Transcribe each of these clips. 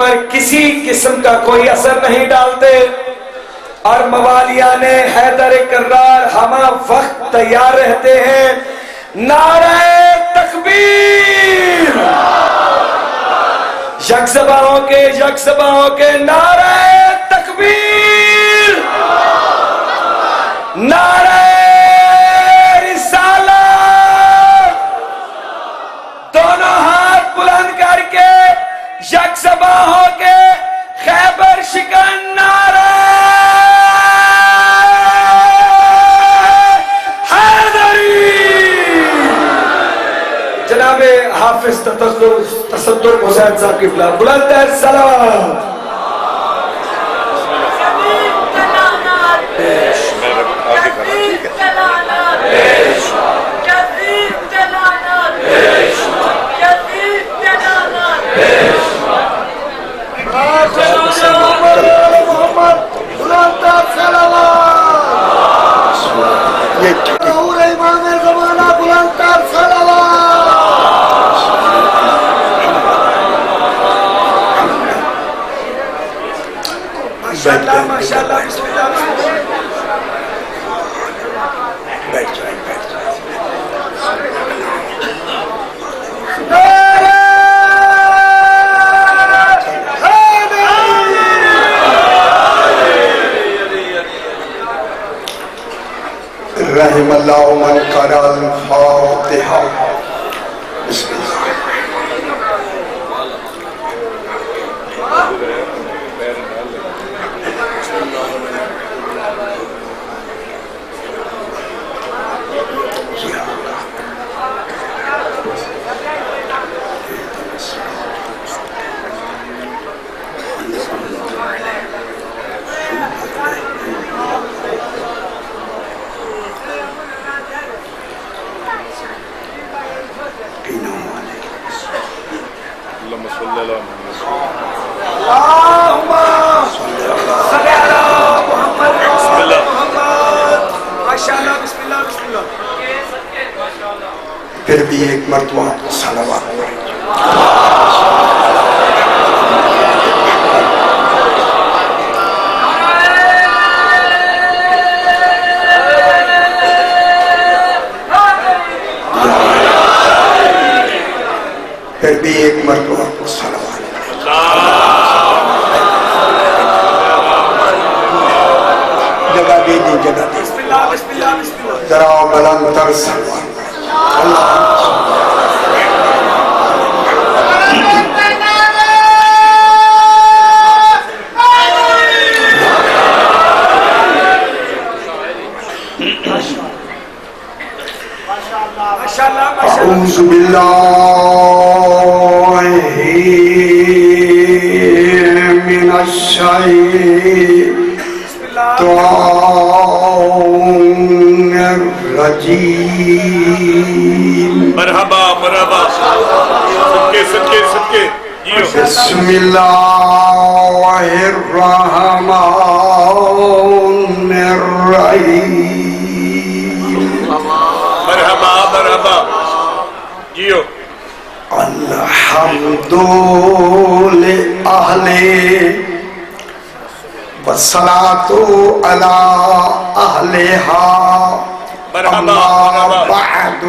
پر کسی قسم کا کوئی اثر نہیں ڈالتے اور موالیان حیدر کرار ہمہ وقت تیار رہتے ہیں. نعرہ تکبیر، یک زبانوں کے نعرہ تکبیر، نعرہ رسالت، دونوں ہاتھ بلند کر کے یک زباں ہو کے خیبر شکن نعرہ حیدری. جناب حافظ تصدر حسین صاحب کی بلند ترین سلام. ماشاءاللہ بسم اللہ بیٹھ جائیں. رحم اللہ من قرأ الفاتحہ. بسم اللہ. پھر بھی ایک مرتبہ صلوات پڑھیں. پھر بھی ایک مرتبہ صلوات جگہ دے دی ذرا بلند تر صلوات. اعوذ باللہ من الشیطان الرجیم. مرحبا مرحبا. صدقے بسم اللہ الرحمن الرحیم. مرحبا مرحبا. جیو. الحمد للہ والصلاة علی اہلہا. اما بعد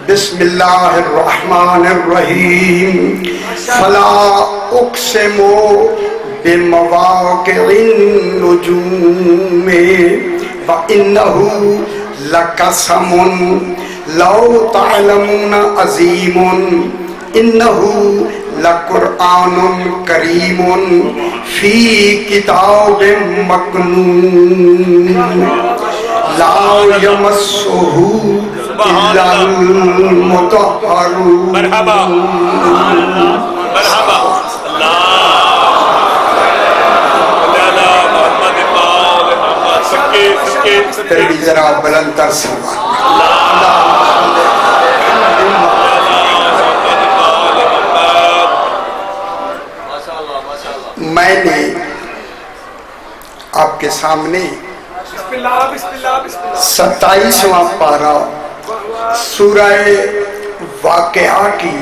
بسم اللہ الرحمن الرحیم. فلا اقسم بمواقع النجوم وانہ لقسم لو تعلمون عظیم انہ لقرآن کریم فی کتاب مکنون لا یمسہ الا المطہرون. مرحبا مرحبا. پھر بھی ذرا بلند تر سلوات. میں نے آپ کے سامنے 27واں پارہ سورہ واقعہ کی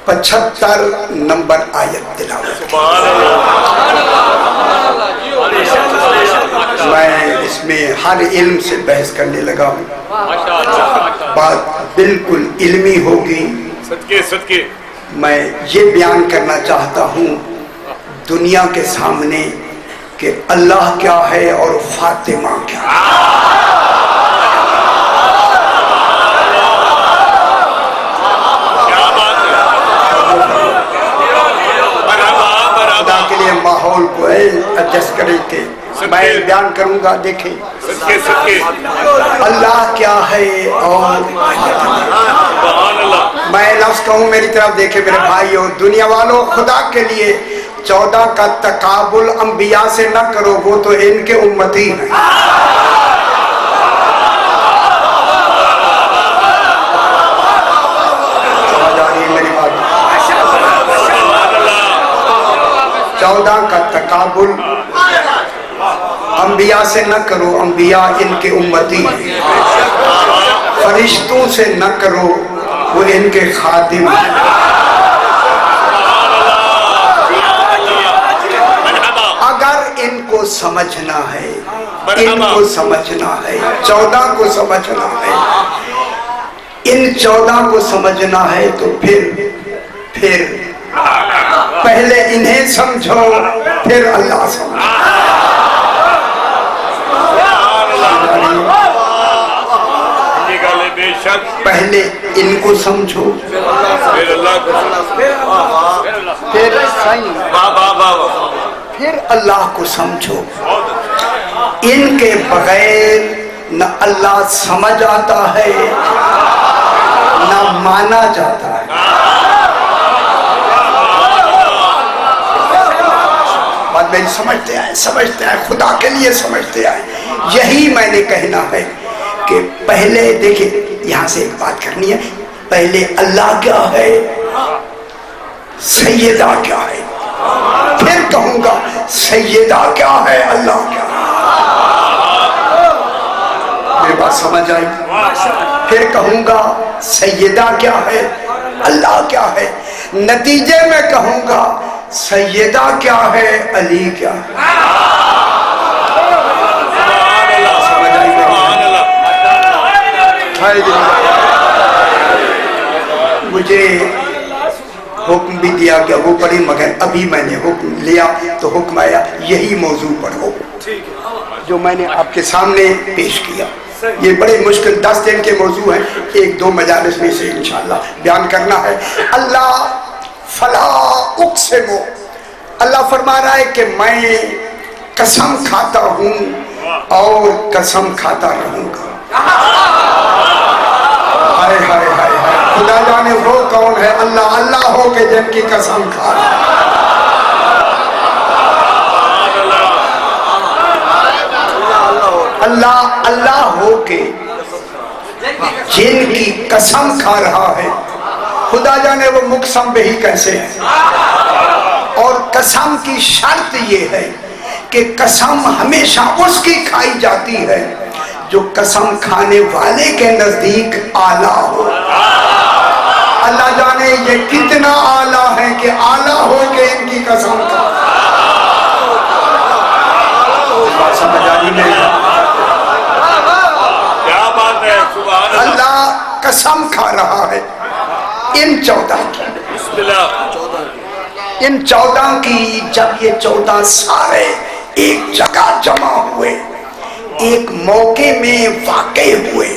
75 نمبر آیت تلاوت کی۔ میں اس میں ہر علم سے بحث کرنے لگا ہوں، بات بالکل علمی ہوگی۔ صدقے صدقے میں یہ بیان کرنا چاہتا ہوں دنیا کے سامنے کہ اللہ کیا ہے اور فاطمہ کیا ہے۔ خدا کے لیے ماحول کو ایڈجسٹ کریں کہ میں بیان کروں گا۔ دیکھیں صدقے صدقے اللہ کیا ہے اور میں لفظ کہوں میری طرف دیکھیں میرے بھائیو، دنیا والوں، خدا کے لیے 14 کا تقابل انبیاء سے نہ کرو، وہ تو ان کے امتی ہیں۔ سمجھ آ رہی ہے میری بات؟ 14 کا تقابل انبیاء سے نہ کرو، انبیاء ان کے امتی ہیں۔ فرشتوں سے نہ کرو، وہ ان کے خادم ہیں۔ اگر ان کو سمجھنا ہے، ان کو سمجھنا ہے، 14 کو سمجھنا ہے، ان 14 کو سمجھنا ہے تو پھر پہلے انہیں سمجھو پھر اللہ سمجھو۔ پہلے ان کو سمجھو پھر اللہ کو پھر اللہ کو سمجھو۔ ان کے بغیر نہ اللہ سمجھ آتا ہے نہ مانا جاتا ہے۔ بات میری سمجھتے ہیں، خدا کے لیے سمجھتے ہیں۔ یہی میں نے کہنا ہے کہ پہلے دیکھیں، یہاں سے ایک بات کرنی ہے، پہلے اللہ کیا ہے، سیدہ کیا ہے، پھر کہوں گا سیدہ کیا ہے، اللہ کیا ہے۔ میری بات سمجھ آئی؟ پھر کہوں گا سیدہ کیا ہے، اللہ کیا ہے، نتیجے میں کہوں گا سیدہ کیا ہے، علی کیا ہے۔ مجھے حکم بھی دیا گیا وہ پڑھی، مگر ابھی میں نے حکم لیا تو حکم آیا یہی موضوع پڑھو جو میں نے آپ کے سامنے پیش کیا۔ یہ بڑے مشکل 10 دن کے موضوع ہیں، 1-2 مجالس میں سے انشاءاللہ بیان کرنا ہے۔ اللہ فلا اقسم، اللہ فرما رہا ہے کہ میں قسم کھاتا ہوں اور قسم کھاتا رہوں گا۔ ہائے ہائے ہائے ہائے، خدا جانے وہ کون ہے اللہ اللہ ہو کے جن کی قسم کھا رہا ہے۔ اللہ اللہ ہو کے جن کی قسم کھا رہا ہے، خدا جانے وہ مقسم بہی کیسے ہیں۔ اور قسم کی شرط یہ ہے کہ قسم ہمیشہ اس کی کھائی جاتی ہے جو قسم کھانے والے کے نزدیک اعلیٰ ہو۔ اللہ جانے یہ کتنا اعلیٰ ہے کہ اعلیٰ ہو کے ان کی قسم کھا۔ بات سمجھ آئی نہیں؟ کیا بات ہے، سبحان اللہ۔ اللہ قسم کھا رہا ہے ان 14 کی، بسم اللہ، ان 14 کی۔ جب یہ 14 سارے ایک جگہ جمع ہوئے، ایک موقع میں واقع ہوئے،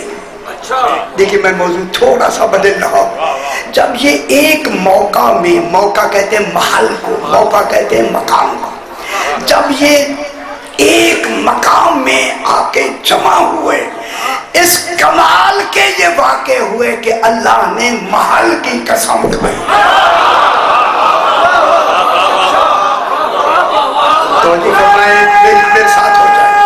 دیکھیں میں موضوع تھوڑا سا بدل رہا ہوں۔ جب یہ ایک موقع میں، موقع کہتے ہیں محل کو، موقع کہتے ہیں مقام کو، جب یہ ایک مقام میں آ کے جمع ہوئے، اس کمال کے یہ واقع ہوئے کہ اللہ نے محل کی قسم کھائی۔ تو جی فرمائے میرے ساتھ ہو جائے۔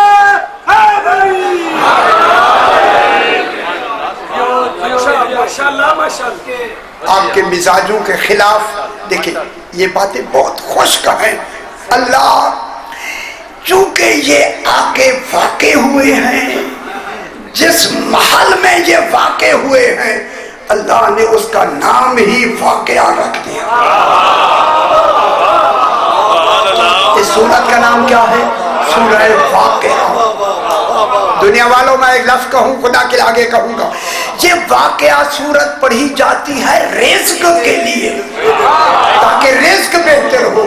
آپ کے مزاجوں کے خلاف دیکھیں یہ باتیں بہت خشک ہیں۔ اللہ چونکہ یہ آ کے واقع ہوئے ہیں، جس محل میں یہ واقع ہوئے ہیں اللہ نے اس کا نام ہی واقعہ رکھ دیا۔ اس سورت کا نام کیا ہے؟ سورہ واقعہ۔ دنیا والوں میں ایک لفظ کہوں، خدا کے آگے کہوں گا، یہ واقعہ سورت پڑھی جاتی ہے رزق کے لیے، تاکہ رزق بہتر ہو،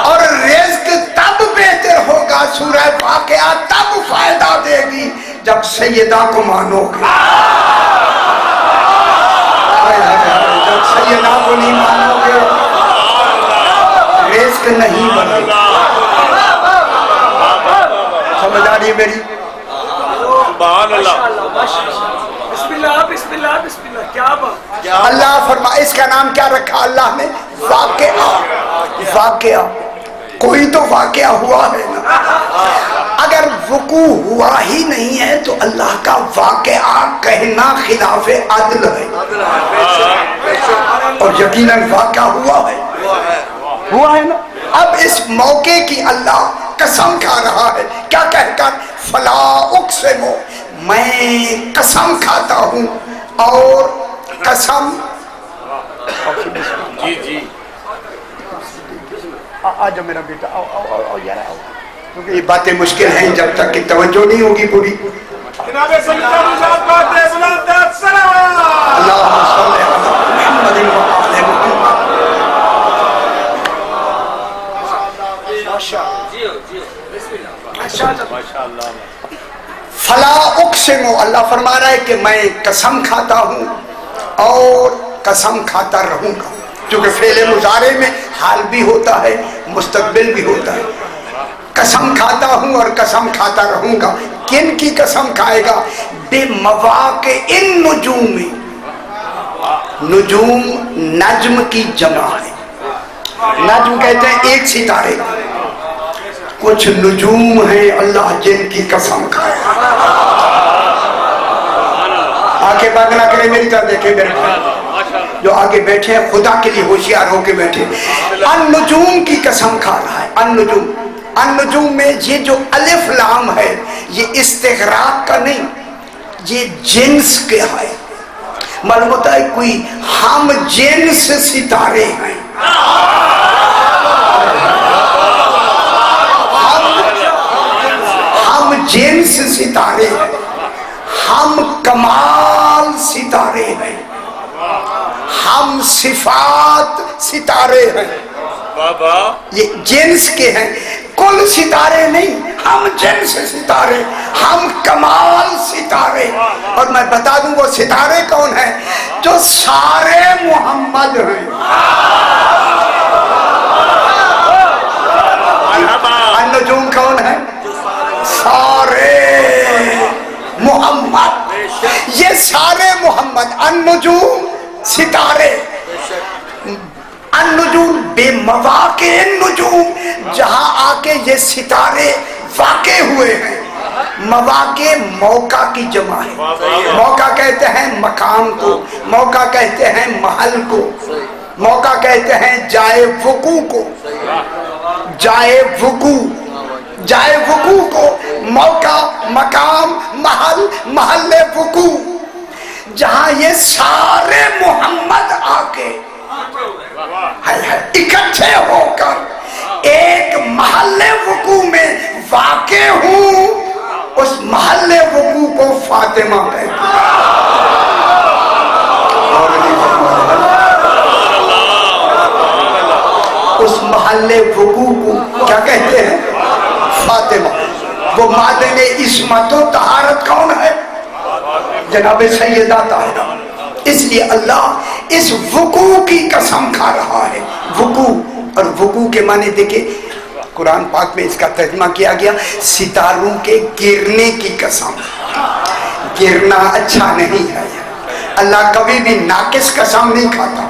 اور رزق تب بہتر ہوگا، سورہ واقعہ تب فائدہ دے گی جب سیدہ کو مانو گے۔ جب سیدہ کو نہیں مانو گے رزق نہیں بنے گا۔ سمجھ آ رہی ہے میری؟ سبحان اللہ۔ بسم اللہ بسم اللہ بسم اللہ، کیا بات! اللہ فرما، اس کا نام کیا رکھا اللہ نے؟ واقعہ۔ واقعہ، کوئی تو واقعہ ہوا ہے نا، اگر وقوع ہوا ہی نہیں ہے تو اللہ کا واقعہ کہنا خلاف عدل ہے، اور یقیناً واقعہ ہوا ہے نا۔ اب اس موقع کی اللہ قسم کھا رہا ہے، کیا کہہ کر؟ فلا اقسم، میں قسم کھاتا ہوں، اور قسم جی جی آجا میرا بیٹا، آؤ یار آؤ، کیونکہ یہ باتیں مشکل ہیں جب تک کہ توجہ نہیں ہوگی پوری۔ جناب صلی اللہ علیہ وسلم، اللہم صلی علی محمد و آل محمد۔ فلا اقسم، اللہ فرما رہا ہے کہ میں قسم کھاتا ہوں اور قسم کھاتا رہوں گا، کیونکہ فعل مضارع میں حال بھی ہوتا ہے، مستقبل بھی ہوتا ہے۔ قسم کھاتا ہوں اور قسم کھاتا رہوں گا۔ کن کی قسم کھائے گا؟ بے مواقع النجوم، نجوم نجم کی جمع ہے، نجم کہتے ہیں ایک ستارے، کچھ نجوم ہیں اللہ جن کی قسم کھائے۔ آنکھیں بند نہ کریں، میری طرف دیکھیں میرے بھائی جو آگے بیٹھے ہیں، خدا کے لیے ہوشیار ہو کے بیٹھے۔ النجوم کی قسم کھا رہا ہے، النجوم۔ النجوم میں یہ جو الف لام ہے یہ استغراق کا نہیں، یہ جنس کے ہے، معلوم ہوتا ہے کوئی ہم جنس ستارے ہیں، ہم جنس ستارے ہیں، ہم کمال ستارے ہیں، ہم صفات ستارے ہیں، بابا یہ جنس کے ہیں، کل ستارے نہیں، ہم جنس ستارے، ہم کمال ستارے۔ اور میں بتا دوں وہ ستارے کون ہیں؟ جو سارے محمد ہیں۔ النجوم کون ہے؟ سارے محمد، یہ سارے محمد، النجوم ستارے، النجوم بے مواقع النجوم، جہاں آ کے یہ ستارے واقع ہوئے ہیں۔ مواقع موقع کی جمع ہے، موقع کہتے ہیں مقام کو، موقع کہتے ہیں محل کو، موقع کہتے ہیں جائے وقوع کو، جائے وقوع، جائے وقوع کو، موقع، مقام، محل، محل وقوع، جہاں یہ سارے محمد آ کے اکٹھے ہو کر ایک محل وقوع میں واقع ہوں، اس محل وقوع کو فاطمہ کہتے ہیں۔ اس محل وقوع کو کیا کہتے ہیں؟ فاطمہ۔ وہ معدن عصمت و طہارت کون ہے؟ جناب سیدہ طاہرہ۔ اس لیے اللہ اس وقوع کی قسم کھا رہا ہے، وقوع، اور وقوع کے معنی دیکھیں قرآن پاک میں اس کا ترجمہ کیا گیا ستاروں کے گرنے کی قسم۔ گرنا اچھا نہیں ہے، اللہ کبھی بھی ناقص قسم نہیں کھاتا،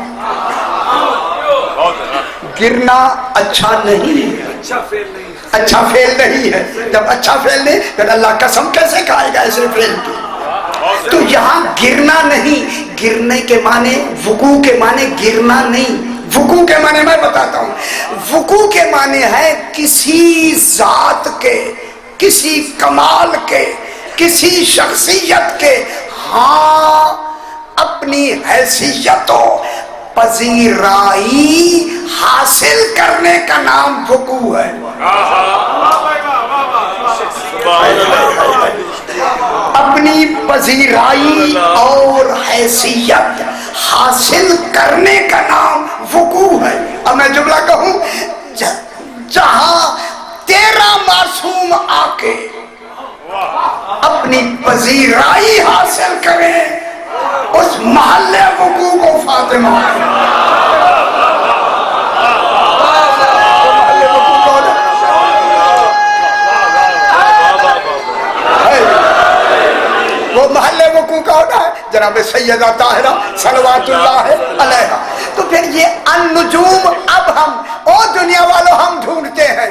گرنا اچھا نہیں ہے، اچھا فعل نہیں ہے۔ جب اچھا فعل نہیں پھر اللہ قسم کیسے کھائے گا ایسے فعل کی؟ تو یہاں گرنا نہیں، گرنے کے معنی، وقوع کے معنی گرنا نہیں، وقوع کے معنی میں بتاتا ہوں، وقوع کے معنی ہے کسی ذات کے، کسی کمال کے، کسی شخصیت کے ہاں اپنی حیثیت و پذیرائی حاصل کرنے کا نام وقوع ہے. اپنی پذیرائی اور حیثیت حاصل کرنے کا نام وقوع ہے. اب میں جملہ کہوں، جہاں تیرا معصوم آ کے اپنی پذیرائی حاصل کرے اس محلے وقوع کو فاطمہ وہ محلے وقوع کا ہونا ہے جناب سیدہ طاہرہ صلوات اللہ علیہا. تو پھر یہ النجوم اب ہم اور دنیا والوں ہم ڈھونڈتے ہیں.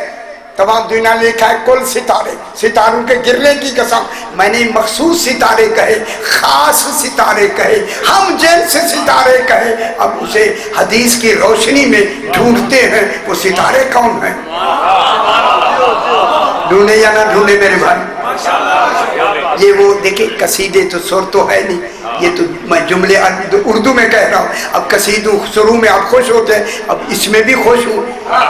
تمام دنیا نے لکھا ہے کل ستارے، ستاروں کے گرنے کی قسم. میں نے مخصوص ستارے کہے، خاص ستارے کہے، ہم جنس ستارے کہے. اب اسے حدیث کی روشنی میں ڈھونڈتے ہیں وہ ستارے کون ہیں. ڈھونڈے یا نہ ڈھونڈے میرے بھائی، یہ وہ دیکھیں قصیدے تو سر تو ہے نہیں، یہ تو میں جملے اردو میں کہہ رہا ہوں. اب قصیدوں شروع میں آپ خوش ہوتے ہیں، اب اس میں بھی خوش ہوں.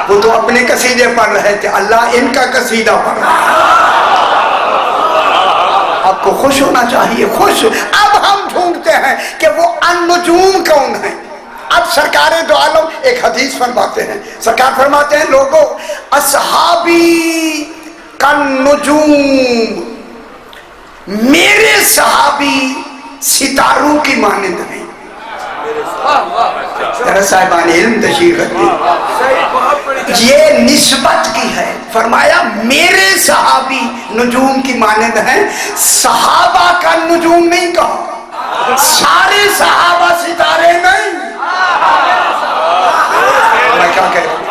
وہ تو اپنے قصیدے پڑھ رہے تھے، اللہ ان کا قصیدہ پڑھ رہا ہے. آپ کو خوش ہونا چاہیے، خوش. اب ہم ڈھونڈتے ہیں کہ وہ النجوم کون ہیں. اب سرکار دو عالم ایک حدیث فرماتے ہیں، سرکار فرماتے ہیں لوگوں اصحابی کالنجوم، میرے صحابی ستاروں کی مانند ہیں. ذرا صاحبان علم تشریف رکھتے، یہ نسبت کی ہے. فرمایا میرے صحابی نجوم کی مانند ہیں. صحابہ کا نجوم نہیں کہا، سارے صحابہ ستارے نہیں. میں کیا کہہ رہا ہوں،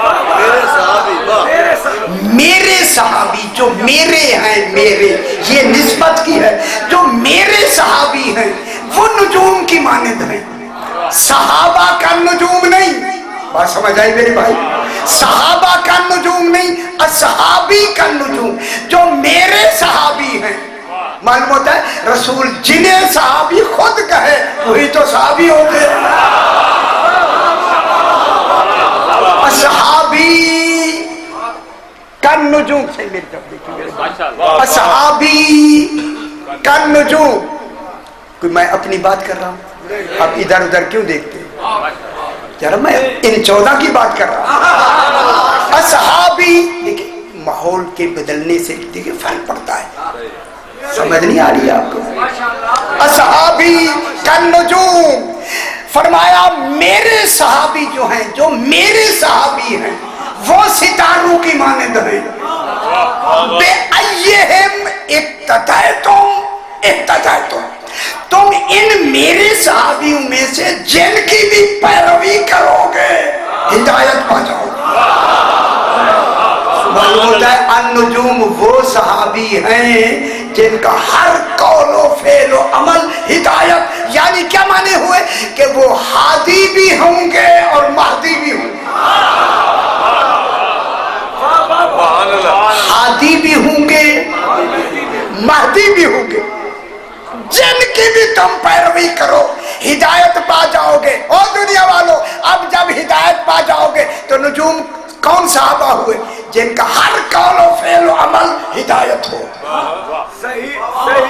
میرے صحابی جو میرے ہیں، میرے یہ نسبت کی ہے، جو میرے صحابی ہیں وہ نجوم کی مانند ہیں. صحابہ کا نجوم نہیں. بات سمجھ آئی میرے بھائی؟ صحابہ کا نجوم نہیں، اصحابی کا نجوم. جو میرے صحابی ہیں، معلوم ہوتا ہے رسول جنہیں صحابی خود کہے وہی تو صحابی ہوتے ہیں. اصحابی کالنجوم، صحیح میری طرف دیکھیے، اصحابی کالنجوم. کوئی میں اپنی بات کر رہا ہوں، آپ ادھر ادھر کیوں دیکھتے ہیں؟ یار میں ان 14 کی بات کر رہا ہوں. اصحابی دیکھیں ماحول کے بدلنے سے دیکھیں فرق پڑتا ہے. سمجھ نہیں آ رہی ہے آپ کو؟ اصحابی کالنجوم. فرمایا میرے صحابی جو ہیں، جو میرے صحابی ہیں وہ ستاروں کی مانند ہیں. بے ایہم اقتدیتم اہتدیتم، تم ان میرے صحابیوں میں سے جن کی بھی پیروی کرو گے ہدایت پا جاؤ گے. معلوم ہوتا ہے النجوم وہ صحابی ہیں جن کا ہر قول و فعل و عمل ہدایت. یعنی کیا معنی ہوئے کہ وہ ہادی بھی ہوں گے اور مہدی بھی ہوں گے. ہادی بھی ہوں گے، مہدی بھی ہوں گے. جن کی بھی تم پیروی کرو ہدایت پا جاؤ گے. اور دنیا والوں اب جب ہدایت پا جاؤ گے تو نجوم کون صحابہ ہوئے؟ جن کا ہر قول و فعل و عمل ہدایت ہو.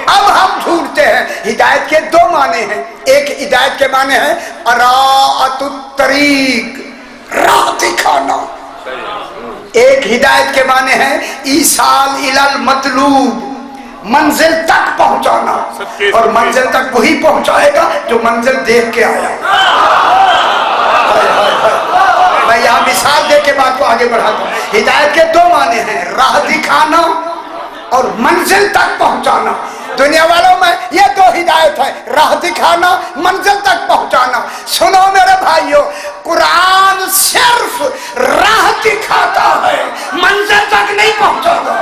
اب ہم ڈھونڈتے ہیں. ہدایت کے دو معنی ہیں. ایک ہدایت کے معنی ہے اراءۃ الطریق، راہ دکھانا. ایک ہدایت کے معنی ہے ایصال الی المطلوب، منزل تک پہنچانا. اور منزل تک وہی پہنچائے گا جو منزل دیکھ کے آیا. میں یہاں مثال دے کے بات کو آگے بڑھاتا ہوں. ہدایت کے دو معنی ہیں، راہ دکھانا اور منزل تک پہنچانا. دنیا والوں میں یہ دو ہدایت ہے، راہ دکھانا، منزل تک پہنچانا. سنو میرے بھائیو، قرآن صرف راہ دکھاتا ہے، منزل تک نہیں پہنچاتا.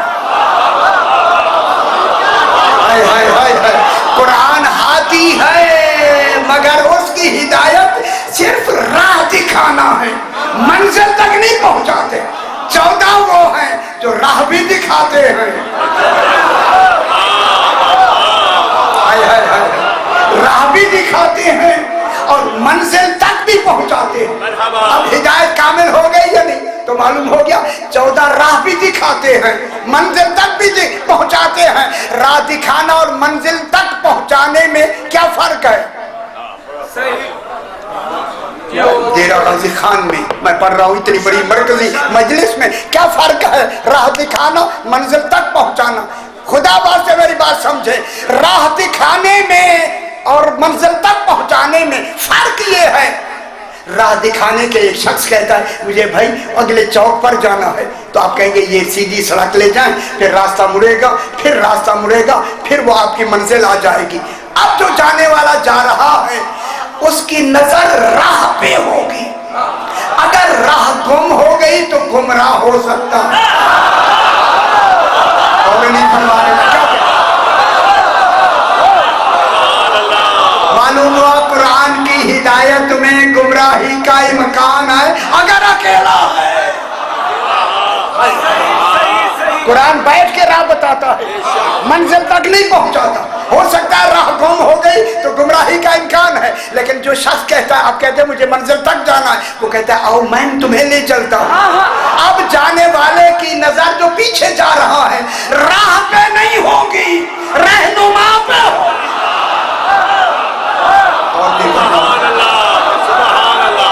قرآن ہادی ہے مگر اس کی ہدایت صرف راہ دکھانا ہے، منزل تک نہیں پہنچاتے. 14 وہ ہیں جو راہ بھی دکھاتے ہیں، راہ بھی دکھاتے ہیں منزل تک بھی پہنچاتے ہیں. اب ہدایت کامل ہو گئی یا نہیں؟ تو معلوم ہو گیا 14 راہ بھی دکھاتے ہیں, منزل تک بھی پہنچاتے ہیں. راہ دکھانا اور منزل تک پہنچانے میں کیا فرق ہے؟ ڈیرہ غازی خان میں پڑھ رہا ہوں اتنی بڑی مرکزی مجلس میں, کیا فرق ہے راہ دکھانا منزل تک پہنچانا؟ خدا واسطے میری بات سمجھے, راہ دکھانے میں اور منزل تک پہنچانے میں فرق یہ ہے, راہ دکھانے کے ایک شخص کہتا ہے مجھے بھائی اگلے چوک پر جانا ہے, تو آپ کہیں گے یہ سیدھی سڑک لے جائیں, پھر راستہ مڑے گا, پھر راستہ مڑے گا, پھر وہ آپ کی منزل آ جائے گی. اب جو جانے والا جا رہا ہے اس کی نظر راہ پہ ہوگی, اگر راہ گم ہو گئی تو گمراہ ہو سکتا ہے. اور نہیں فرمانے میں کیا معلوم ہوا قرآن کی ہدایت میں گمراہی کا امکان ہے اگر اکیلا ہے. قرآن بیٹھ کے راہ بتاتا ہے, منزل تک نہیں پہنچاتا. ہو سکتا ہے راہ گم ہو گئی تو گمراہی کا امکان ہے, لیکن جو شخص کہتا ہے, آپ کہتے ہیں مجھے منزل تک جانا ہے, وہ کہتا ہے آؤ میں تمہیں لے چلتا ہوں. اب جانے والے کی نظر جو پیچھے جا رہا ہے راہ پہ نہیں ہوگی, رہنما پہ ہوگی.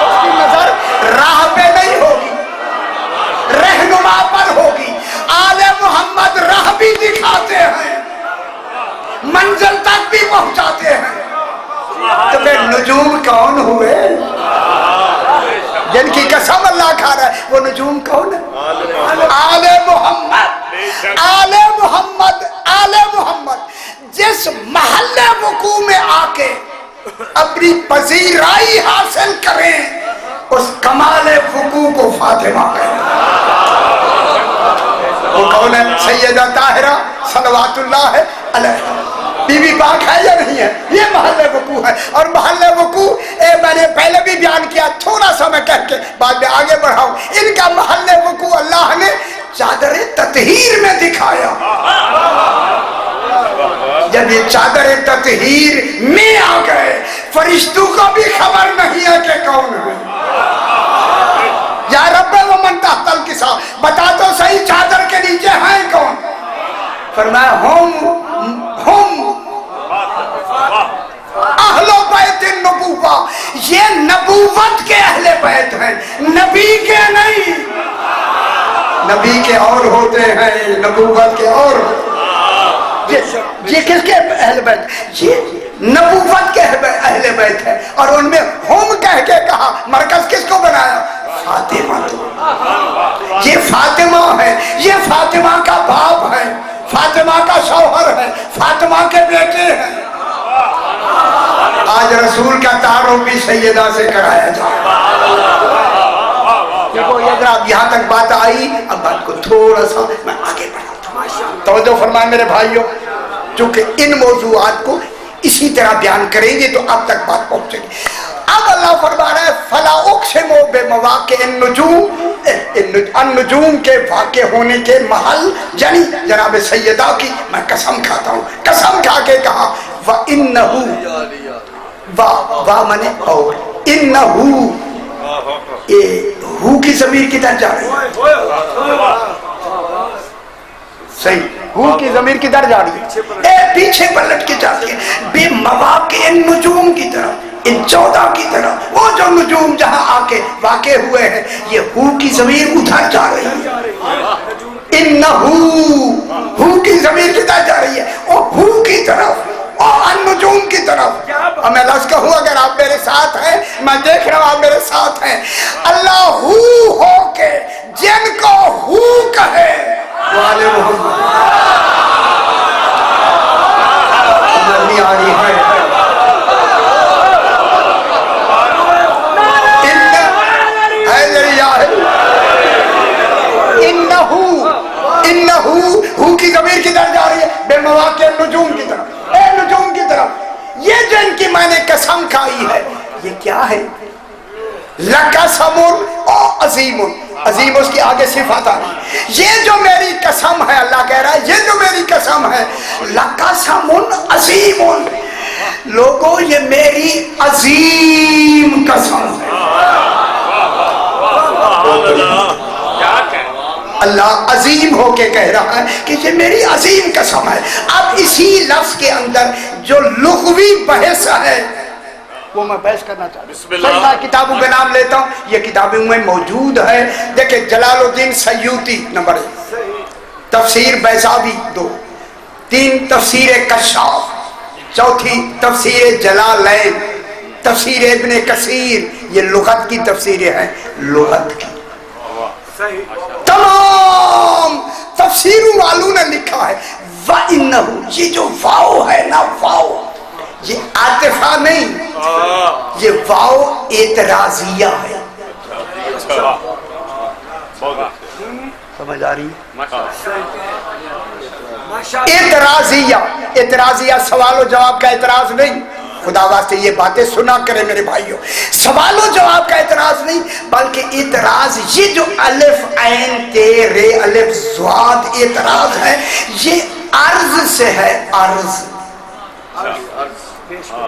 اس کی نظر راہ پہ نہیں ہوگی, رہنما پر ہوگی. آل محمد راہ بھی دکھاتے ہیں, منزل تک بھی پہنچاتے ہیں. تو پھر نجوم کون ہوئے جن کی قسم اللہ کھا رہا ہے؟ وہ نجوم کون ہے؟ آل محمد, آل محمد, آل محمد. جس محل وقوع میں آ کے اپنی پذیرائی حاصل کریں اس کمال وقوع کو فاطمہ کہیں. وہ کون ہے؟ سیدہ طاہرہ صلوات اللہ علیہ. بی بی پاک ہے یا نہیں ہے؟ یہ محل وقوع ہے. اور محل وقوع میں نے پہلے بھی بیان کیا, تھوڑا سا میں کہہ کے بعد میں آگے بڑھاؤں. ان کا محل وقوع اللہ نے چادر تطہیر میں دکھایا. جب یہ چادر تطہیر میں آ گئے فرشتوں کو بھی خبر نہیں ہے کہ کون ہے. یا رب ومن تحت الکساء, بتا تو صحیح چادر کے نیچے ہیں کون؟ فرمایا ہم اہل بیت النبوہ, یہ نبوت کے اہل بیت ہیں, نبی کے نہیں. نبی کے اور ہوتے ہیں, نبوت کے اور. یہ کس کے اہل بیت؟ یہ نبوت کے اہل بیت ہے. اور ان میں ہم کہہ کے کہا, مرکز کس کو بنایا؟ فاطمہ. یہ فاطمہ ہے, یہ فاطمہ کا باپ ہے, فاطمہ کا شوہر ہے, فاطمہ کے بیٹے ہیں. آج رسول کا تعارف بھی سیدہ سے کرایا جائے. یہاں تک بات آئی, اب بات کو تھوڑا سا میں آگے بڑھاتا ہوں. توجہ فرمائیں میرے بھائیوں, چونکہ ان موضوعات کو اسی طرح بیان کریں گے تو اب تک بات پہنچے گی. اب اللہ فرما رہا ہے فلا اقسم بمواقع النجوم, النجوم کے واقع ہونے کے محل, یعنی جناب سیدہ کی میں قسم کھاتا ہوں. قسم کھا کے کہا وَإِنَّهُ, وا منے اور, انہو, یہ ہو کی ضمیر کدھر جا رہی ہے؟ صحیح, ہو کی ضمیر کدھر جا رہی ہے؟ اے پیچھے پلٹ کے جاتی ہے, بے مواقع النجوم کی طرف, ان 14 کی طرف. وہ جو نجوم جہاں آ کے واقع ہوئے ہیں, یہ ہو کی ضمیر ادھر جا رہی ہے. انہو, ہو کی ضمیر کدھر جا رہی ہے؟ وہ ہو کی طرف, اور النجوم کی طرف. اور میں لفظ کہوں, اگر آپ میرے ساتھ ہیں, میں دیکھ رہا ہوں آپ میرے ساتھ ہیں, اللہ ہو کے جن کو ہو کہے والے محمد نہیں آ رہی ہے. انہو کی ضمیر کدھر جا رہی ہے؟ بے مواقع نجوم کی طرف, اے نجوم کی طرف. یہ جو ان کی میں نے قسم کھائی ہے, یہ کیا ہے؟ لقسم اور عظیم, عظیم اس کی آگے صفات آ رہی. یہ جو میری قسم ہے, اللہ کہہ رہا ہے یہ جو میری قسم ہے, لقسم عظیم, لوگوں یہ میری عظیم قسم ہے. اللہ عظیم ہو کے کہہ رہا ہے کہ یہ میری عظیم قسم ہے. اب اسی لفظ کے اندر جو لغوی بحث ہے وہ میں بحث کرنا چاہتا ہوں. میں کتابوں کے نام لیتا ہوں, یہ کتابیں میں موجود ہے. دیکھیں جلال الدین سیوطی نمبر 1, تفسیر بیضاوی 2, 3 تفسیر کشاف, 4 تفسیر جلالین, تفسیر ابن کثیر. یہ لغت کی تفسیریں ہیں, لغت کی. تمام تفسیروں والوں نے لکھا ہے وَإِنَّهُ, یہ جو واو ہے نا, واو یہ عاطفہ نہیں, یہ واو اعتراضیہ ہے. سمجھ آ رہی ہے؟ اعتراضیہ, اعتراضیہ سوال و جواب کا اعتراض نہیں. خدا واسطے یہ باتیں سنا کرے میرے بھائیوں, سوال و جواب کا اعتراض نہیں بلکہ اعتراض یہ جو الف عین تے رے الف زواد اعتراض ہے, یہ عرض سے ہے. عرض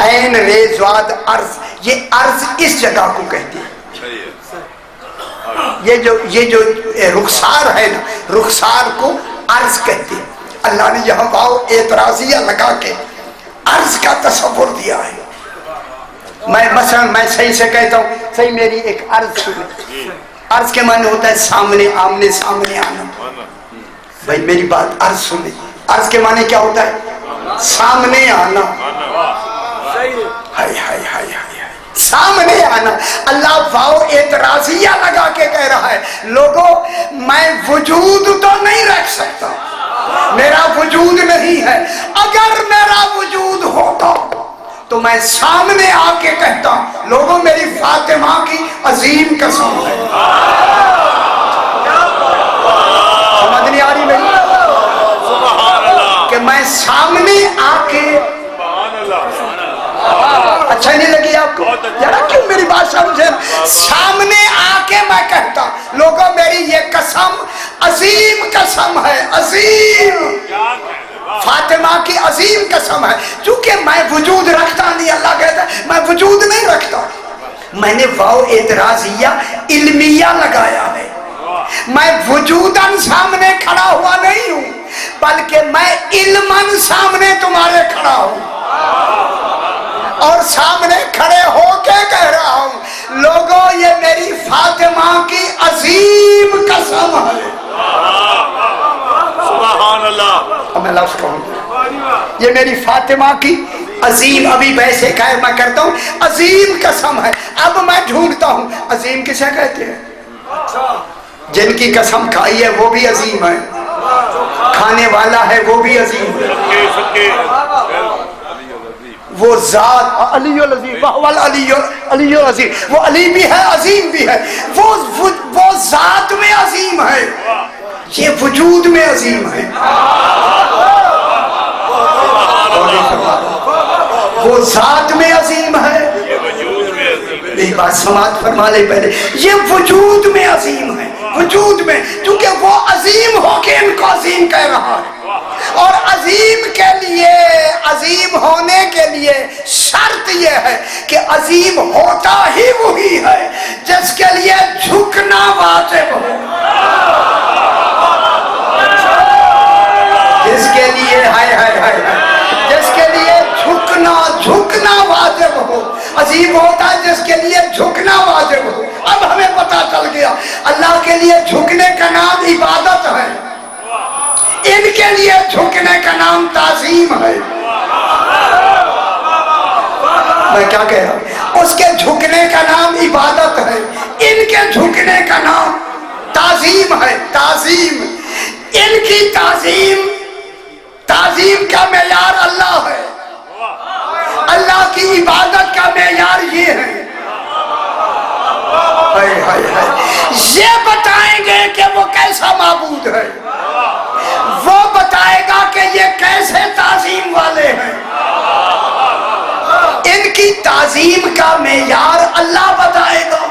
عین رے زواد عرض, یہ عرض اس جگہ کو کہتے ہیں. یہ جو رخسار ہے نا, رخسار کو عرض کہتے ہیں. اللہ نے یہاں واو اعتراضیہ لگا کے عرض کا تصور دیا ہے. میں مثلا میں صحیح سے کہتا ہوں, صحیح میری ایک عرض سنیں. عرض کے معنی ہوتا ہے سامنے, آمنے سامنے آنا. بھائی میری بات عرض سنیں, عرض کے معنی کیا ہوتا ہے؟ سامنے آنا. ہائے ہائے ہائے ہائے, سامنے آنا. اللہ واو اعتراضیہ لگا کے کہہ رہا ہے لوگوں میں وجود تو نہیں رکھ سکتا, میرا وجود نہیں ہے. اگر میرا وجود ہوتا تو میں سامنے آ کے کہتا لوگوں میری فاطمہ کی عظیم قسم ہے. سمجھ نہیں آ رہی میری کہ میں سامنے آ کے, اچھا نہیں لگی آپ کو؟ ذرا کیوں میری بات سمجھے. سامنے آ کے میں کہتا لوگوں میری یہ قسم عظیم قسم ہے, عظیم, فاطمہ کی عظیم قسم ہے. چونکہ میں وجود رکھتا نہیں, اللہ کہتا ہے میں وجود نہیں رکھتا. میں نے واو اعتراضیہ علمیہ لگایا ہے. میں وجوداً سامنے کھڑا ہوا نہیں ہوں بلکہ میں علماً سامنے تمہارے کھڑا ہوں, اور سامنے کھڑے ہو کے کہہ رہا ہوں لوگوں یہ میری فاطمہ کی عظیم قسم ہے. سبحان اللہ. اب میں لفظ کہوں یہ میری فاطمہ کی عظیم, ابھی ویسے کہہ میں کرتا ہوں عظیم قسم ہے. اب میں ڈھونڈتا ہوں عظیم کسے کہتے ہیں؟ جن کی قسم کھائی ہے وہ بھی عظیم ہے, کھانے والا ہے وہ بھی عظیم ہے. وہ ذات علی العظیم, علی العظیم, وہ علی بھی ہے عظیم بھی ہے. وہ ذات میں عظیم ہے, یہ وجود میں عظیم ہے. وہ ذات میں عظیم ہے, میری بات سماعت فرما لے پہلے, یہ وجود میں عظیم ہے, وجود میں, کیونکہ وہ عظیم ہو کے ان کو عظیم کہہ رہا ہے. اور عظیم کے لیے, عظیم ہونے کے لیے شرط یہ ہے کہ عظیم ہوتا ہی وہی ہے جس کے لیے جھکنا واجب ہو, جس کے لیے ہائے ہائے ہائے جس کے لیے جھکنا واجب ہو. عظیم ہوتا ہے جس کے لیے جھکنا واجب ہو. اب ہمیں پتا چل گیا اللہ کے لیے جھکنے کا نام عبادت ہے, ان کے لیے جھکنے کا نام تعظیم ہے. میں کیا کہہ رہا ہوں, اس کے جھکنے کا نام عبادت ہے, ان کے جھکنے کا نام تعظیم ہے. تعظیم, ان کی تعظیم, تعظیم کا معیار اللہ ہے, اللہ کی عبادت کا معیار یہ ہے. یہ بتائیں گے کہ وہ کیسا معبود ہے, وہ بتائے گا کہ یہ کیسے تعظیم والے ہیں. ان کی تعظیم کا معیار اللہ بتائے گا,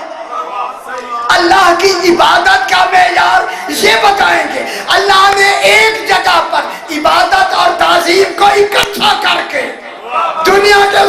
اللہ کی عبادت کا معیار یہ بتائیں گے. اللہ نے ایک جگہ پر عبادت اور تعظیم کو اکٹھا کر کے دنیا کے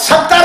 70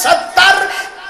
70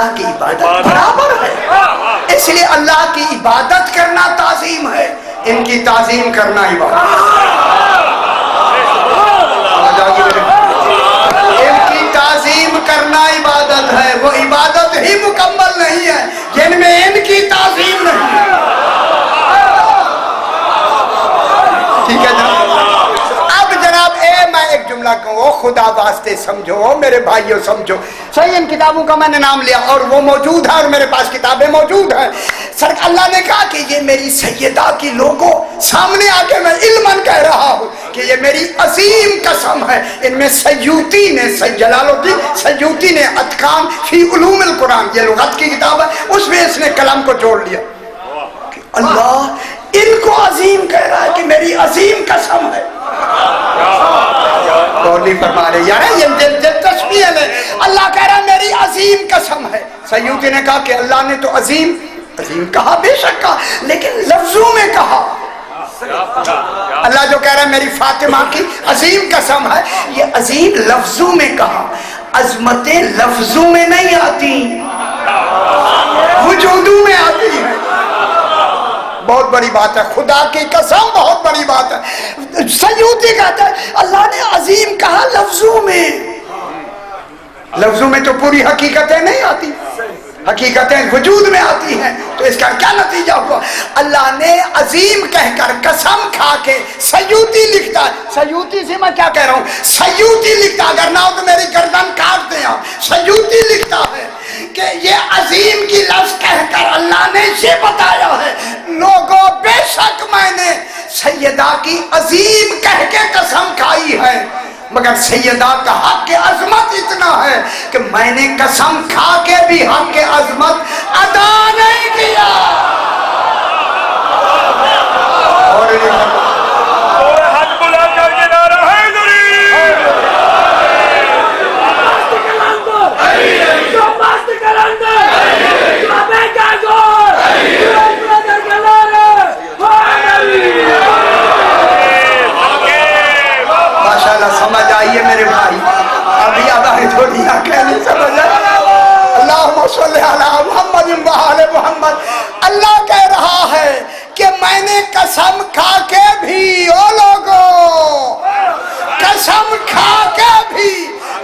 اللہ کی عبادت برابر ہے. اس لیے اللہ کی عبادت کرنا تعظیم ہے, ان کی تعظیم کرنا عبادت ہے. ان کی تعظیم کرنا عبادت ہے. وہ عبادت ہی مکمل نہیں ہے جن میں ان کی تعظیم نہیں ہے. ٹھیک ہے جناب. اب جناب میں ایک جملہ کہوں, خدا واسطے سمجھو میرے بھائیوں, سمجھو صحیح. ان کتابوں کا میں نے نام لیا اور وہ موجود ہے اور میرے پاس کتابیں موجود ہیں. سر اللہ نے کہا کہ یہ میری سیدہ کی لوگوں سامنے آ کے میں علماً کہہ رہا ہوں کہ یہ میری عظیم قسم ہے. ان میں سیوطی نے, جلال الدین سیوطی نے اتقان فی علوم القرآن, یہ لغت کی کتاب ہے, اس میں اس نے کلام کو جوڑ لیا. اللہ ان کو عظیم کہہ رہا ہے کہ میری عظیم قسم ہے. غور نہیں فرما رہے یار, یہ دلچسپی ہے. اللہ کہہ رہا ہے میری عظیم قسم ہے. سیوطی نے کہا کہ اللہ نے تو عظیم کہا, بے شک کہا, لیکن لفظوں میں کہا. اللہ جو کہہ رہا ہے میری فاطمہ کی عظیم قسم ہے, یہ عظیم لفظوں میں کہا. عظمتیں لفظوں میں نہیں آتی, وجودوں میں آتی ہیں. بہت بڑی بات ہے, خدا کی قسم بہت بڑی بات ہے. سیوطی کہتا ہے اللہ نے عظیم کہا لفظوں میں. لفظوں میں تو پوری حقیقتیں نہیں آتی, حقیقتیں وجود میں آتی ہیں. تو اس کا کیا نتیجہ ہوا؟ اللہ نے عظیم کہہ کر قسم کھا کے, سیوطی لکھتا ہے, سیوطی سے میں کیا کہہ رہا ہوں, سیوطی لکھتا, اگر نہ ہو تو میری گردن کاٹ دیں آپ. سیوطی لکھتا ہے کہ یہ عظیم کی لفظ کہہ کر اللہ نے یہ بتایا ہے لوگوں بے شک میں نے سیدہ کی عظیم کہہ کے قسم کھائی ہے, مگر سیدہ کا حق عظمت اتنا ہے کہ میں نے قسم کھا کے بھی حق عظمت ادا نہیں کیا. اور حق بلا کر کے نعرہ حیدری. ماشاءاللہ سمجھ آئیے میرے بھائی, ابھی آدھا ہے تھوڑی آنکھیں نہیں سمجھ آئے. اللہم صلی علی محمد و آل محمد. اللہ کہہ رہا ہے کہ میں نے قسم کھا کے بھی, او لوگوں قسم کھا کے بھی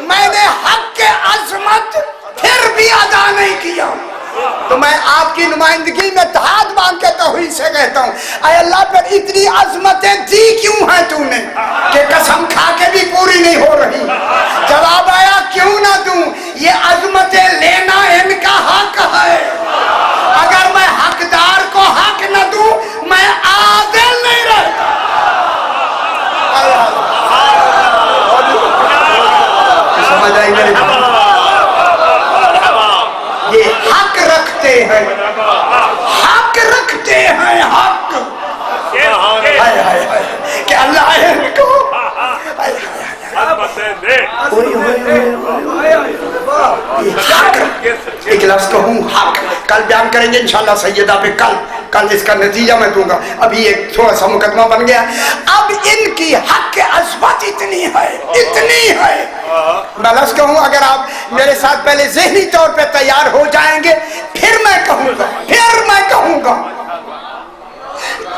میں نے حق عظمت پھر بھی ادا نہیں کیا. تو میں آپ کی نمائندگی میں ہاتھ باندھ کے توحید سے کہتا ہوں, اے اللہ پر اتنی عظمتیں دی کیوں ہیں تو نے کہ قسم کھا کے بھی پوری نہیں ہو رہی؟ جواب آیا کیوں نہ دوں, یہ عظمتیں لینا ان کا حق ہے. اگر میں حقدار کو حق نہ دوں میں عادل نہیں رہتا. سمجھ آئی میرے بھائی, یہ حق رکھتے ہیں, حق رکھتے ہیں, حق کہ اللہ ان کو ایک لفظ کہوں حق, کل بیان کریں گے انشاءاللہ سیدہ پہ, کل اس کا نتیجہ میں دوں گا. ابھی ایک تھوڑا سا مقدمہ بن گیا. اب ان کی حق عظمت اتنی ہے, اتنی ہے. میں لفظ کہوں, اگر آپ میرے ساتھ پہلے ذہنی طور پہ تیار ہو جائیں گے پھر میں کہوں گا.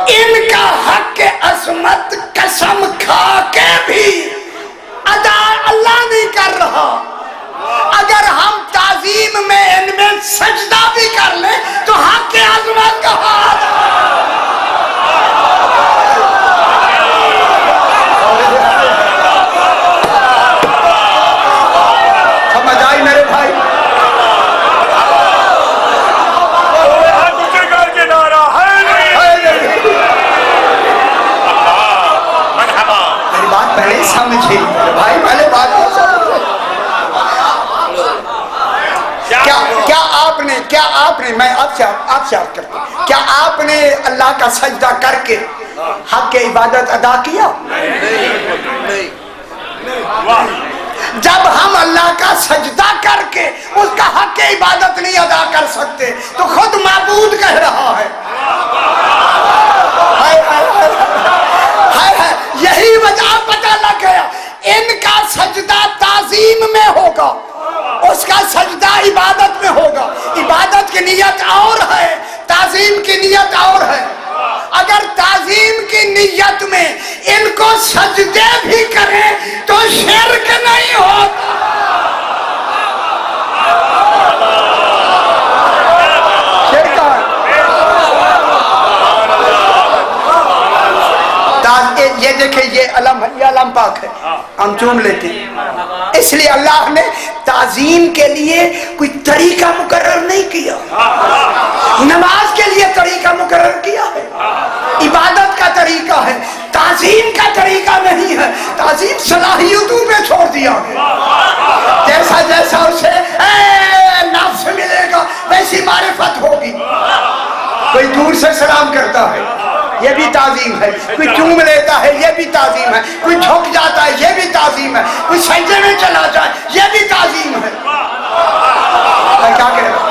ان کا حق عظمت قسم کھا کے بھی ادا اللہ نہیں کر رہا. اگر ہم تعظیم میں ان میں سجدہ بھی کر لیں تو حق عظمت کہاں سمجھ آئی میرے بھائی؟ میری بات پہلے سمجھے میرے بھائی, پہلے بات کو سمجھے. کیا آپ نے میں آپ سے عرض کرتا ہوں, کیا آپ نے اللہ کا سجدہ کر کے حق عبادت ادا کیا؟ جب ہم اللہ کا سجدہ کر کے اس کا حق عبادت نہیں ادا کر سکتے تو خود معبود کہہ رہا ہے. یہی وجہ پتہ لگ گیا, ان کا سجدہ تعظیم میں ہوگا, اس کا سجدہ عبادت میں ہوگا, عبادت میں ان کو سجدے بھی کریں تو شرک نہیں ہوتا. شرک یہ دیکھیں یہ علم پاک ہے, ہم چوم لیتے ہیں. اس لیے اللہ نے تعظیم کے لیے کوئی طریقہ مقرر نہیں کیا. نماز کے لیے طریقہ مقرر کیا ہے, عبادت کا طریقہ ہے, تعظیم کا طریقہ نہیں ہے. تعظیم صلاحیتوں پہ چھوڑ دیا ہے. جیسا جیسا اسے نفس ملے گا ویسی معرفت ہوگی. کوئی دور سے سلام کرتا ہے یہ بھی تعظیم ہے, کوئی چوم لیتا ہے یہ بھی تعظیم ہے, کوئی جھک جاتا ہے یہ بھی تعظیم ہے, کوئی سجدے میں چلا جائے یہ بھی تعظیم ہے. میں کیا کہہ رہا ہوں,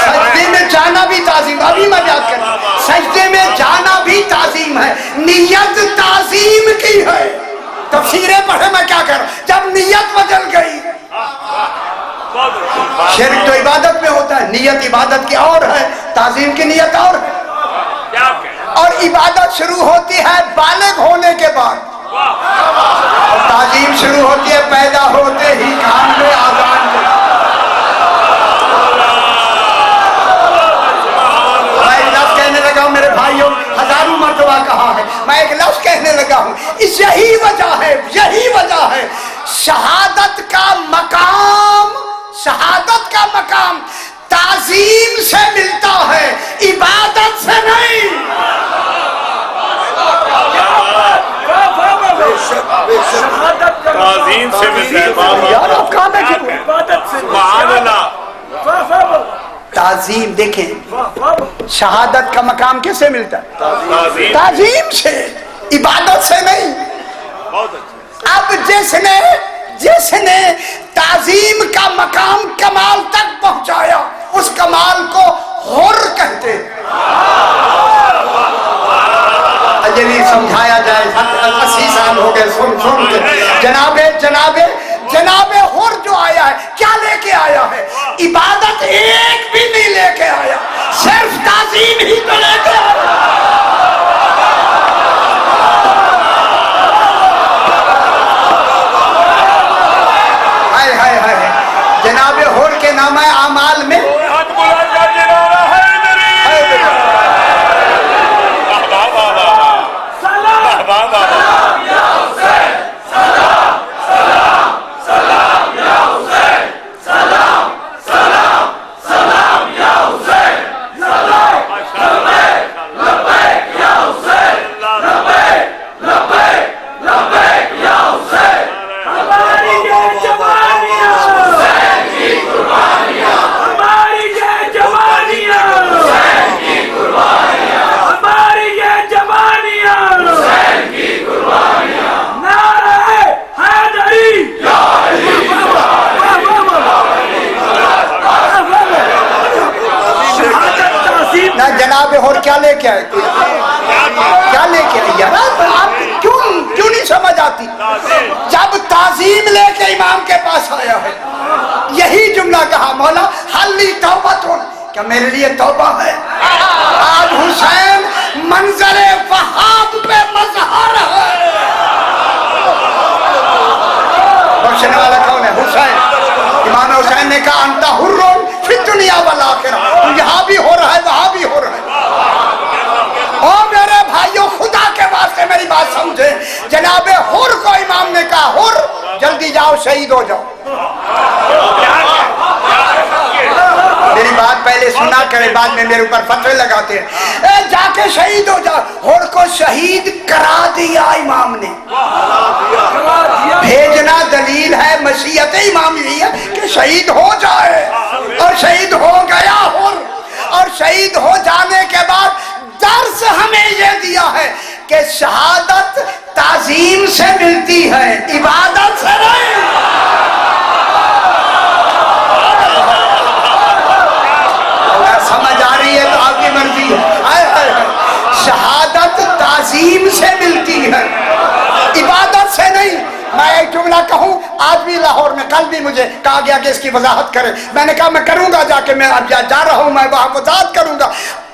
سجدے میں جانا بھی تعظیم. ابھی میں یاد کرتا ہوں, سجدے میں جانا بھی تعظیم ہے, نیت تعظیم کی ہے. تفسیریں پڑھے میں کیا کہہ رہا ہوں, جب نیت بدل گئی. شرک تو عبادت میں ہوتا ہے, نیت عبادت کی اور ہے, تعظیم کی نیت اور ہے. اور عبادت شروع ہوتی ہے بالغ ہونے کے بعد, اور تعظیم شروع ہوتی ہے پیدا ہوتے ہی کان میں آذان میں. میں ایک لفظ کہنے لگا ہوں میرے بھائیوں, ہزاروں مرتبہ کہا ہے, میں ایک لفظ کہنے لگا ہوں. اس یہی وجہ ہے شہادت کا مقام تعظیم سے ملتا ہے, عبادت سے نہیں. تعظیم سے ملتا ہے. تعظیم دیکھیں, شہادت کا مقام کس سے ملتا ہے؟ تعظیم سے, عبادت سے نہیں. اب جس نے تعظیم کا مقام کمال تک پہنچایا اس کمال کو حر کہتے. اجلی سمجھایا جائے, 80 سال ہو گئے سن کے. جناب حر جو آیا ہے کیا لے کے آیا ہے؟ عبادت ایک بھی نہیں لے کے آیا, صرف تعظیم ہی تو لے کے آیا. جناب حر کے نامہ اعمال میں جناب حر کیا لے کے آئے, کیا لے کے آئے یار, آپ کیوں نہیں سمجھ آتی؟ جب تعظیم لے کے امام کے پاس آیا ہے یہی جملہ کہا, مولا حلی توبتون, کیا میرے لیے توبہ ہے؟ آج حسین منظر وہاب پہ مظہر ہے. بخشنے والا کون ہے؟ حسین. امام حسین نے کہا انت حرون فی الدنیا والآخرہ, یہاں بھی ہو رہا ہے وہاں بھی ہو رہا ہے. او میرے بھائیوں, خدا کے واسطے میری بات سمجھے. جناب حر کو امام نے کہا, حر جلدی جاؤ شہید ہو جاؤ. میری بات پہلے سنا کرے, بعد میں میرے اوپر فتوے لگاتے ہیں. جا کے شہید ہو جاؤ. حر کو شہید کرا دیا امام نے. بھیجنا دلیل ہے, مشیت امام یہی ہے کہ شہید ہو جائے, اور شہید ہو گیا حر. اور شہید ہو جانے کے بعد درس ہمیں یہ دیا ہے کہ شہادت تعظیم سے ملتی ہے, عبادت سے نہیں. اگر سمجھ آ رہی ہے تو آپ کی مرضی ہے. شہادت تعظیم سے ملتی ہے, عبادت سے نہیں. میں ایک جملہ کہوں, آج بھی لاہور میں, کل بھی مجھے کہا گیا کہ اس کی وضاحت کرے. میں نے کہا میں کروں گا, جا کے میں اب جا رہا ہوں, میں وہاں وضاحت کروں گا.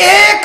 1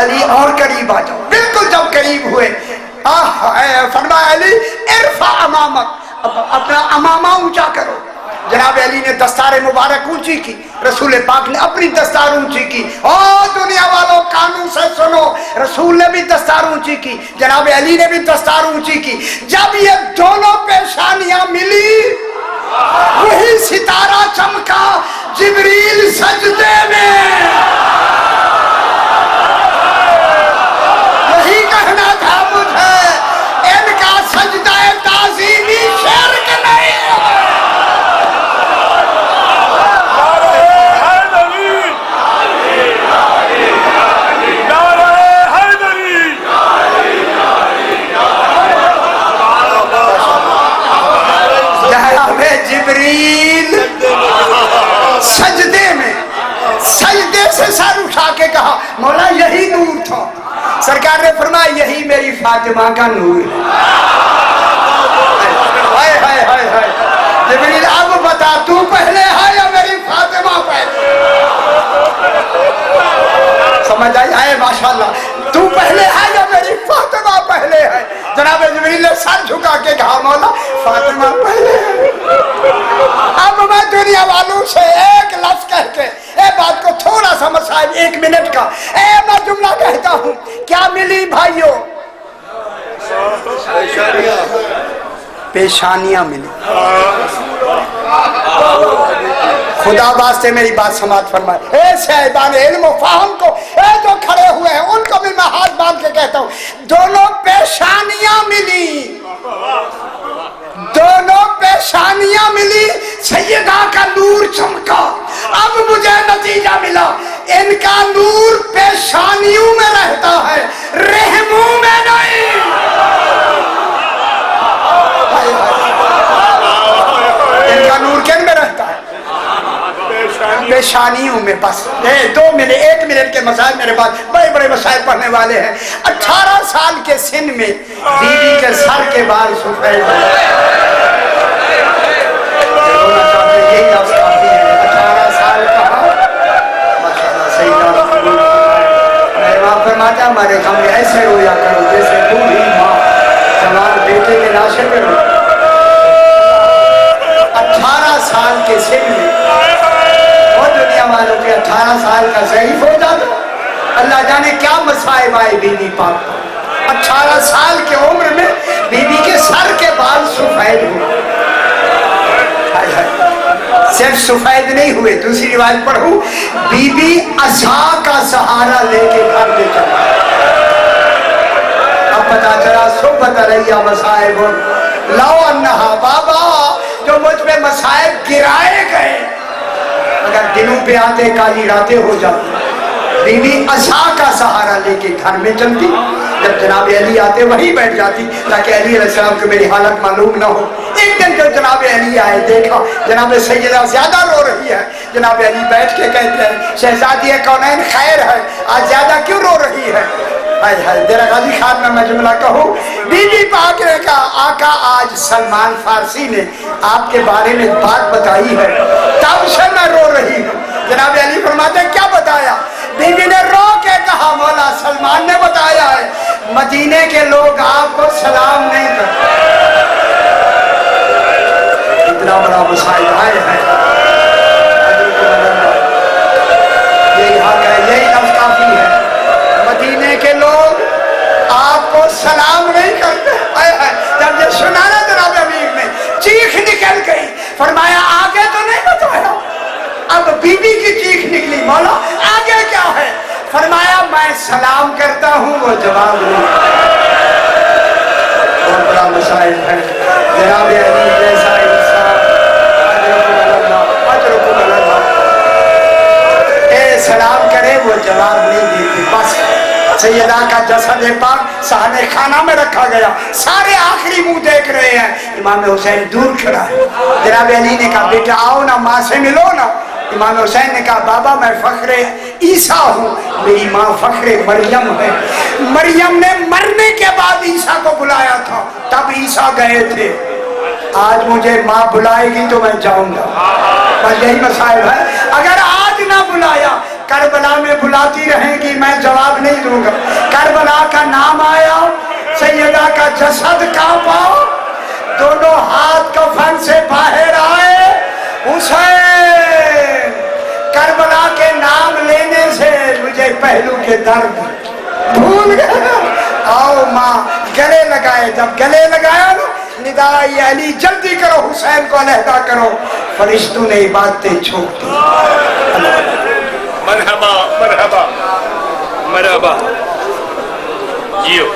علی اور قریب آ جاؤ. بالکل جب قریب ہوئے فرمایا علی ارفع امامک، اپنا امامہ اونچا کرو. جناب علی نے دستار مبارک اونچی کی، رسول پاک نے اپنی دستار اونچی کی. او دنیا والوں قانون سے سنو، رسول نے بھی دستار اونچی کی، جناب علی نے بھی دستار اونچی کی. جب یہ دونوں پیشانیاں ملی وہی ستارہ چمکا جبریل سجدے میں. یہی کہنا تھا مجھے، ان کا سجدہ تعظیمی شرک نہیں ہے. جبریل سجدے میں سجدے سے سر اٹھا کے کہا مولا یہی نور تھا. سرکار نے فرمایا یہی میری فاطمہ کا نور ہے. ہائے ہائے ہائے ہائے. جبریل اب بتا تو پہلے ہے یا میری فاطمہ پہلے؟ سمجھ آئے ماشاءاللہ. تو پہلے ہے یا میری فاطمہ پہلے ہے؟ جناب جبریل نے سر جھکا کے کہا مولا فاطمہ پہلے ہے. اب میں دنیا والوں سے ایک لفظ کہہ کے اے بات کو تھوڑا سا مسائل 1 منٹ کا میں جملہ کہتا ہوں. کیا ملی بھائیوں؟ پیشانیاں ملی. خدا واسطے میری بات سماعت فرمائے. اے صاحبان علم و فہم کو، اے جو کھڑے ہوئے ہیں ان کو بھی میں ہاتھ باندھ کے کہتا ہوں دونوں پیشانیاں ملی، دونوں پیشانیاں ملی، سیدہ کا نور چمکا. اب مجھے نتیجہ ملا ان کا نور پیشانیوں میں رہتا ہے، رحموں میں نہیں. ان کا نور کن میں رہتا ہے؟ پیشانیوں میں. بس 2 منٹ 1 منٹ کے مسائل میرے پاس بڑے بڑے مسائل پڑھنے والے ہیں. 18 سال کے سن میں بیوی کے سر کے بال سفید ہو گئے. 18 سال کا فرماتا ہمارے سامنے ایسے رویا کرو جیسے بوڑھی ماں جوان بیٹے کے لاشے میں رو. 18 سال کے سن میں اور دنیا والوں کے 18 سال کا ضعیف ہو جاتا. اللہ جانے کیا مصائب آئے بی بی پاک کو. 18 سال کے عمر میں بی بی کے سر کے بال سفید ہوئے. صرف سفید نہیں ہوئے، دوسری روایت پڑھوں بی بی عصا کا سہارا لے کے گھر میں چلا. اب پتا چلا صحبت علیہ مصائب لو انہا بابا جو مجھ پہ مصائب گرائے گئے اگر دنوں پہ آتے کالی راتیں ہو جاتی. بی بی عصا کا سہارا لے کے گھر میں چلتی. جب جناب علی آتے وہیں بیٹھ جاتی تاکہ علی علیہ السلام کو میری حالت معلوم نہ ہو. ایک دن جب جناب علی آئے دیکھا جناب سیدہ زیادہ رو رہی ہے. جناب علی بیٹھ کے کہتے ہیں شہزادی کونین خیر ہے، آج زیادہ کیوں رو رہی ہے؟ ہائے ہائے دیرا غازی خان میں جملہ کہوں. بی بی پاک نے کہا آقا آج سلمان فارسی نے آپ کے بارے میں بات بتائی ہے تب سے میں رو رہی ہوں. جناب علی فرماتے کیا بتایا؟ بی بی نے رو کے کہا مولا سلمان نے بتایا ہے مدینے کے لوگ آپ کو سلام نہیں کرتے. اتنا بڑا مسائل ہے. یہی حق ہے، یہی لفظ کافی ہے. مدینے کے لوگ آپ کو سلام نہیں کرتے. جب یہ سنا نا جناب امیر نے چیخ نکل گئی. فرمایا آگے تو نہیں بتایا. اب بی بی کی چیخ نکلی مولا آگے کیا ہے؟ فرمایا میں سلام کرتا ہوں وہ جواب نہیں. بہت بڑا مسائل ہے. جناب علی جیسا انسان سلام کرے وہ جواب نہیں دیتی. بس سیدہ کا جسد پاک صحن خانہ میں رکھا گیا. سارے آخری منہ دیکھ رہے ہیں. امام حسین دور کھڑا ہے. جناب علی نے کہا بیٹا آؤ نا ماں سے ملو نا. امام حسین نے کہا بابا میں فخر عیسیٰ ہوں، میری ماں فخر مریم ہے. مریم نے مرنے کے بعد عیسیٰ کو بلایا تھا تب عیسیٰ گئے تھے. آج مجھے ماں بلائے گی تو میں جاؤں گا. بس یہی مسائل ہے. اگر آج نہ بلایا کربلا میں بلاتی رہیں گی، میں جواب نہیں دوں گا. کربلا کا نام آیا، سیدہ کا جسد کانپا، دونوں ہاتھ کفن سے باہر آئے. حسین کربلا کے نام لینے سے مجھے پہلو کے درد بھول گئے. آؤ ماں گلے لگائے، جب گلے لگایا ندائی علی جلدی کرو حسین کو علیحدہ کرو، فرشتوں نے عبادتیں چھوڑ دی. مرحبا مرحبا مرحبا جیو.